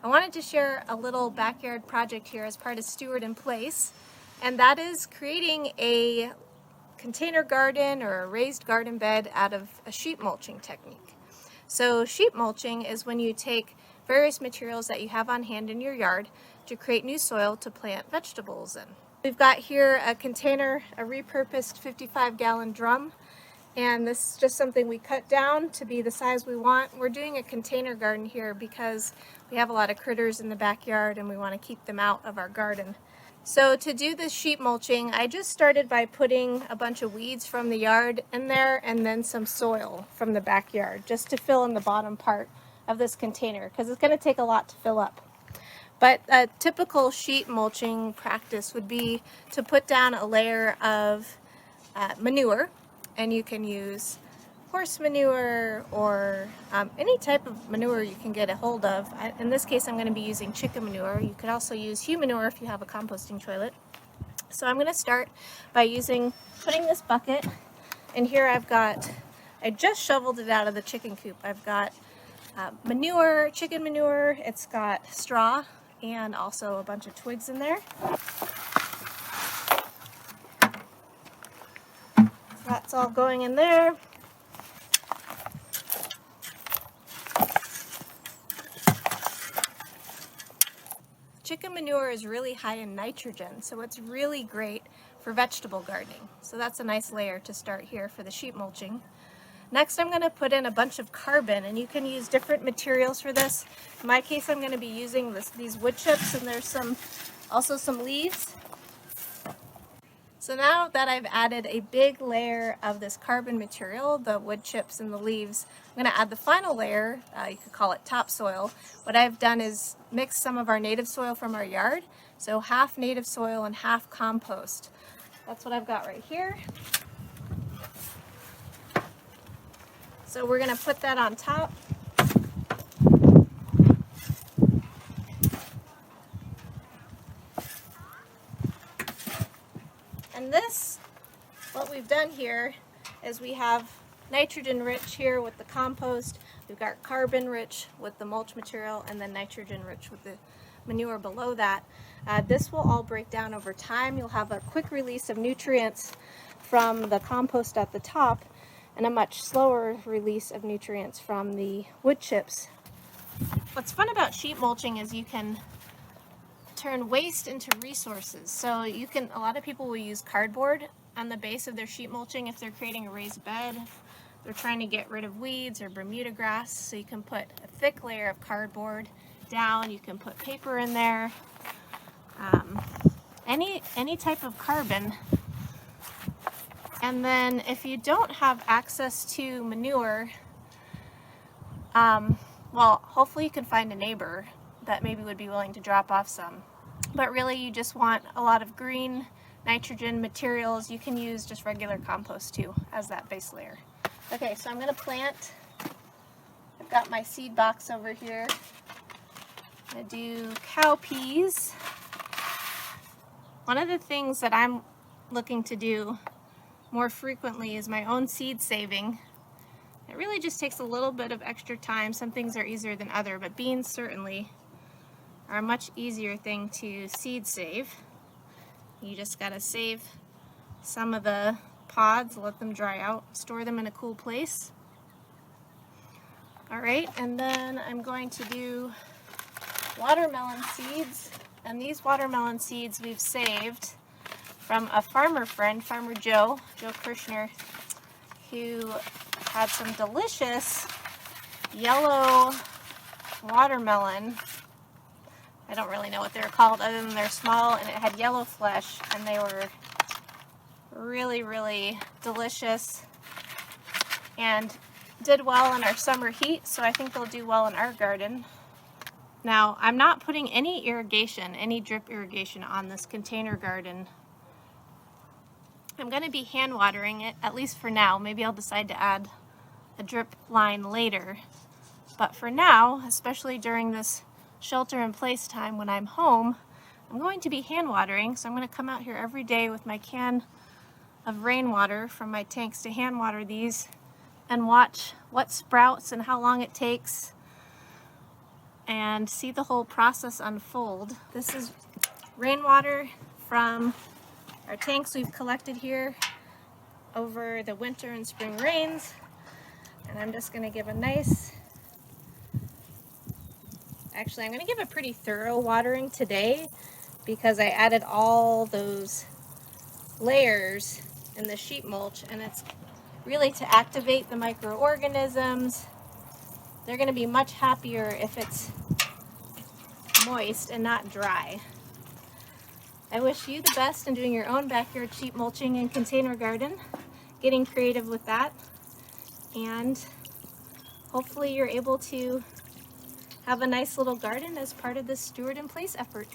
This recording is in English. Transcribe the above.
I wanted to share a little backyard project here as part of Steward in Place, and that is creating a container garden or a raised garden bed out of a sheet mulching technique. So sheet mulching is when you take various materials that you have on hand in your yard to create new soil to plant vegetables in. We've got here a container, a repurposed 55-gallon drum, and this is just something we cut down to be the size we want. We're doing a container garden here because we have a lot of critters in the backyard and we want to keep them out of our garden. So to do this sheet mulching, I just started by putting a bunch of weeds from the yard in there and then some soil from the backyard just to fill in the bottom part of this container because it's going to take a lot to fill up. But a typical sheet mulching practice would be to put down a layer of manure, and you can use horse manure or any type of manure you can get a hold of. In this case, I'm going to be using chicken manure. You could also use human manure if you have a composting toilet. So I'm going to start by putting this bucket, and here I just shoveled it out of the chicken coop. I've got manure, chicken manure, it's got straw and also a bunch of twigs in there. That's all going in there. Chicken manure is really high in nitrogen, so it's really great for vegetable gardening. So that's a nice layer to start here for the sheet mulching. Next, I'm going to put in a bunch of carbon, and you can use different materials for this. In my case, I'm going to be using these wood chips, and there's also some leaves. So now that I've added a big layer of this carbon material, the wood chips and the leaves, I'm going to add the final layer, you could call it topsoil. What I've done is mix some of our native soil from our yard, so half native soil and half compost. That's what I've got right here. So we're going to put that on top. And what we've done here is we have nitrogen rich here with the compost, we've got carbon rich with the mulch material, and then nitrogen rich with the manure below that. This will all break down over time. You'll have a quick release of nutrients from the compost at the top and a much slower release of nutrients from the wood chips. What's fun about sheet mulching is you can turn waste into resources. So a lot of people will use cardboard on the base of their sheet mulching if they're creating a raised bed. They're trying to get rid of weeds or Bermuda grass, so you can put a thick layer of cardboard down. You can put paper in there, any type of carbon. And then if you don't have access to manure, well, hopefully you can find a neighbor that maybe would be willing to drop off some. But really you just want a lot of green nitrogen materials. You can use just regular compost too as that base layer. Okay, so I'm going to plant. I've got my seed box over here. I'm going to do cowpeas. One of the things that I'm looking to do more frequently is my own seed saving. It really just takes a little bit of extra time. Some things are easier than other, but beans certainly are a much easier thing to seed save. You just gotta save some of the pods, let them dry out, store them in a cool place. Alright, and then I'm going to do watermelon seeds, and these watermelon seeds we've saved from a farmer friend, Farmer Joe Kirshner, who had some delicious yellow watermelon. I don't really know what they're called other than they're small, and it had yellow flesh, and they were really, really delicious and did well in our summer heat, so I think they'll do well in our garden. Now, I'm not putting any irrigation, any drip irrigation on this container garden. I'm going to be hand watering it, at least for now. Maybe I'll decide to add a drip line later. But for now, especially during this shelter-in-place time when I'm home, I'm going to be hand watering. So I'm going to come out here every day with my can of rainwater from my tanks to hand water these and watch what sprouts and how long it takes. and see the whole process unfold. This is rainwater from our tanks we've collected here over the winter and spring rains. And I'm just going to give a nice, actually I'm going to give a pretty thorough watering today because I added all those layers in the sheet mulch, and it's really to activate the microorganisms. They're going to be much happier if it's moist and not dry. I wish you the best in doing your own backyard sheet mulching and container garden, getting creative with that, and hopefully you're able to have a nice little garden as part of this Steward in Place effort.